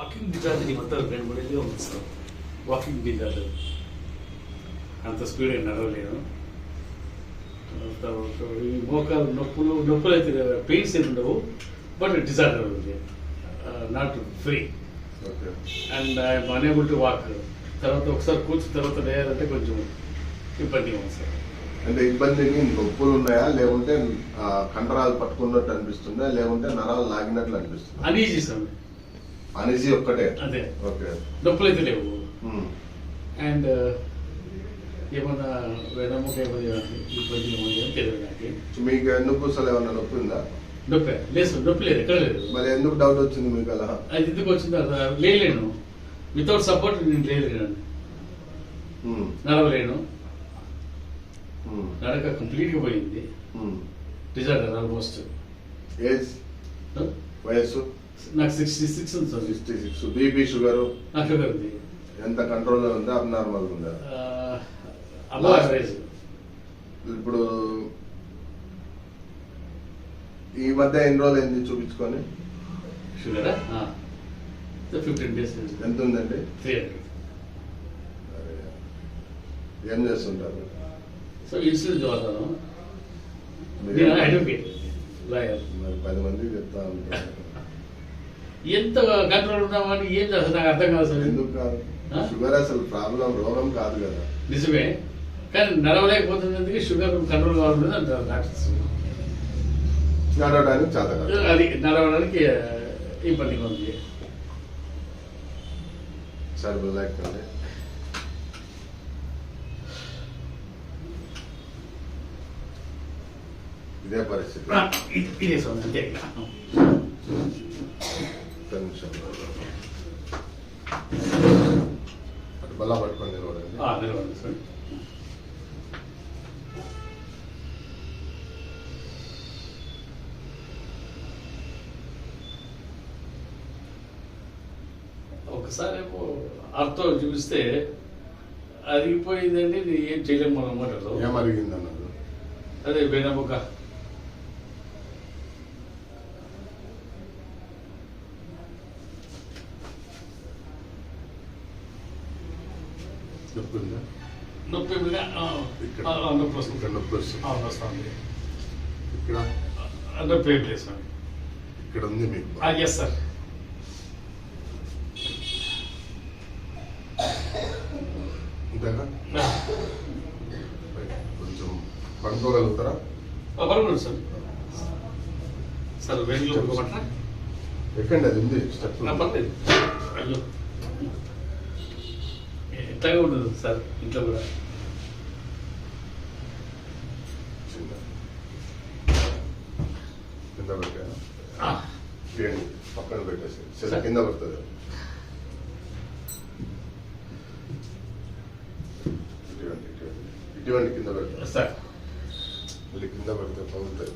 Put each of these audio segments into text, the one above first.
Walking disorder ఈ మొత్తం 2-3 ఏళ్ళుగా ఉంది సార్. వాకింగ్ డిజార్డర్ అంత స్పీడ్ నడవలేను. మోకాలు నొప్పులు అయితే పెయిన్స్ ఏమి ఉండవు, బట్ డిజార్డర్ ఉంది, not free and I'm unable to walk. తర్వాత ఒకసారి కూర్చున్న తర్వాత లేయాలంటే కొంచెం ఇబ్బందిగా ఉంది సార్. అంటే ఇబ్బంది నొప్పులు ఉన్నాయా, లేకుంటే కండరాలు పట్టుకున్నట్టు అనిపిస్తుందా, లేకుంటే నరాలు లాగినట్లు అనిపిస్తుంది? Uneasy sir. అనీజీ ఒక్కటే? అదే. ఓకే. నొప్పులు అయితే లేవు. అండ్ ఏమన్నా వెనముక ఏమన్నా ఇబ్బంది ఏమన్నా తెలియదు నాకు. మీకు ఎన్నుపూసలు ఏమన్నా నొప్పి ఉందా? నొప్పి లేదు, నొప్పి లేదు, ఎక్కడ లేదు. మరి ఎందుకు డౌట్ వచ్చింది మీకు అలా? అది ఎందుకు వచ్చింది లేలేను, వితౌట్ సపోర్ట్ నేను లేలేను, నడవలేను, నడక కంప్లీట్గా పోయింది. Disorder almost. ఏజ్ వయస్సు? నాకు 66 ఉంది సార్. 66. BP sugar? నాకు షుగర్ ఉంది. ఎంత కంట్రోల్లో ఉందా, అబ్నార్మల్ ఉందా? ఇప్పుడు ఈ మధ్య ఎన్ని రోజులు అయింది చూపించుకొని? షుగరా 15 days. ఎంత ఉందండి? 300. ఏం చేస్తుంటారు? సో ఇన్సూరెన్స్ వాడతాను. నేను అడ్వకేట్, లాయర్. మరి 10 మందికి చెప్తా ఉంటారు. ఎంత కంట్రోల్ ఉన్నామని ఏం చేస్తారు నాకు అర్థం కాదు సార్. ఎందుకు కాదు? షుగర్ అసలు ప్రాబ్లం, రోగం కాదు కదా. నిజమే, కానీ నడవలేకపోతున్నందుకు షుగర్ కంట్రోల్ కావాలని అంటారు డాక్టర్స్. నడవడానికి చాలా అది నడవడానికి ఇబ్బందిగా ఉంది. సార్ వెళ్ళకండి. ఇదే పరిస్థితి. ఇదే సార్, అంతే. అటు బల్ల పట్టుకొని నిలబడండి. నిలబడండి సార్. ఒకసారి ఏమో అర్థం చూపిస్తే అరిగిపోయిందండి, ఏం చేయలేము మనం అన్నమాట. ఏం అరిగింది అన్నారు? అదే వెనముక. నొప్పి ఉందా? నొప్పి నొప్పి వస్తుంది. నొప్పి వస్తుంది. ఇక్కడ నొప్పి ఏం లేదు సార్. ఇక్కడ ఉంది మీకు? Yes sir. ఇంతేనా? కొంచెం పడుకోగలుగుతారా? పడుకోండి సార్. సార్ వెంటనే పడుకోమంటారా? ఎక్కండి, అది ఉంది స్టెప్. పర్లేదు. అయ్యో ఎట్లాగే ఉండదు సార్ ఇంట్లో కూడా. కింద పెట్టాను, పక్కన పెట్టేసి కింద పడుతుంది. ఇటువంటి కింద పెడతారు సార్. మళ్ళీ కింద పెడితే పగులుతాయి.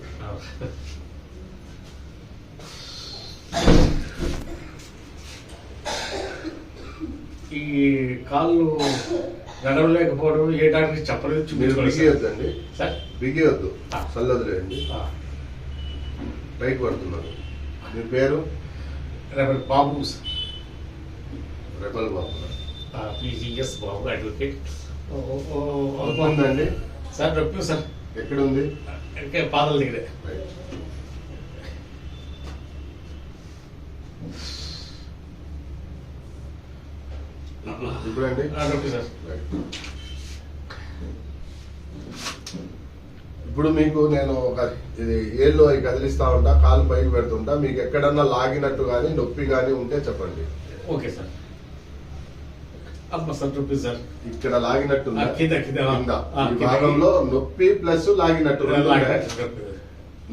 ఈ కాళ్ళు నడవలేకపోవడం ఏ డాక్టర్కి చెప్పలేదు. మీరు బిగియొద్దండి సార్, బిగియొద్దు, చల్లదులేండి. పైకి పడుతున్నారు. మీ పేరు? రెబల్ బాబు సార్. రెబల్ బాబు. పిజిఎస్ బాబు, అడ్వకేట్. అవుతుందండి సార్. నొప్పి సార్. ఎక్కడుంది? పాదాల దగ్గరే. ఇప్పుడండి? నొప్పి సార్. ఇప్పుడు మీకు నేను ఒక ఏళ్ళు అవి కదిలిస్తా ఉంటా, కాలు పైకి పెడుతుంటా. మీకు ఎక్కడన్నా లాగినట్టు కానీ నొప్పి కానీ ఉంటే చెప్పండి. Okay sir. సార్ నొప్పి సార్. ఇక్కడ లాగినట్టు కింద ఈ భాగంలో నొప్పి ప్లస్ లాగినట్టు,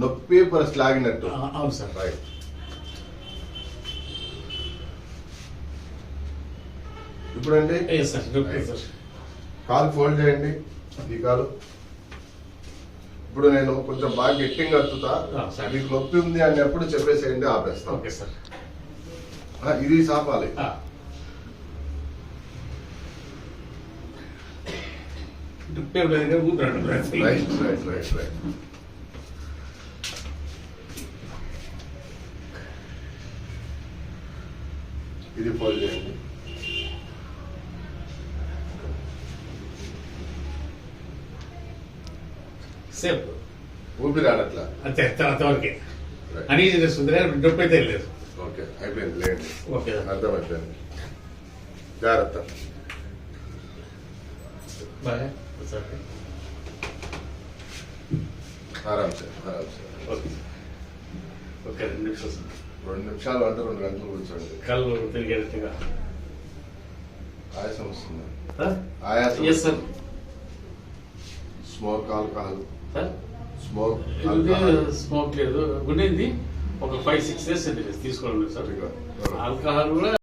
నొప్పి ప్లస్ లాగినట్టు. అవును సార్. రైట్. ఇప్పుడండి? సార్ నొప్పి సార్. కాలు ఫోల్డ్ చేయండి, ఈ కాలు. ఇప్పుడు నేను కొంచెం బాగా గట్టిగా అత్తుతా. మీకు నొప్పి ఉంది అన్నప్పుడు చెప్పేసేయండి, ఆపేస్తాం. Okay sir. ఇది సాపాలి. Right right right right. ఇది ఫోల్డ్ చేయండి. సేఫ్ ఊపిరి ఆడట్లా. అంతే అంతవరకే అనీజినెస్ ఉంది కానీ నొప్పి అయితే లేదు. ఓకే అయిపోయింది లేండి. ఓకే అర్థమైపోయింది. జాగ్రత్త. బాయ్ ఆరామ్సే ఆరామ్సే. ఓకే ఓకే 2 నిమిషాలు 2 నిమిషాలు అంటే 2 గంటలు కూర్చోండి. కళ్ళు తిరిగేటట్టుగా. ఆయాసం వస్తుంది. ఆయాసం yes sir. Smoke alcohol sir smoke smoke లేదు. ఉండేది ఒక 5-6 days తీసుకోవడం లేదు సార్. ఆల్కహాల్ కూడా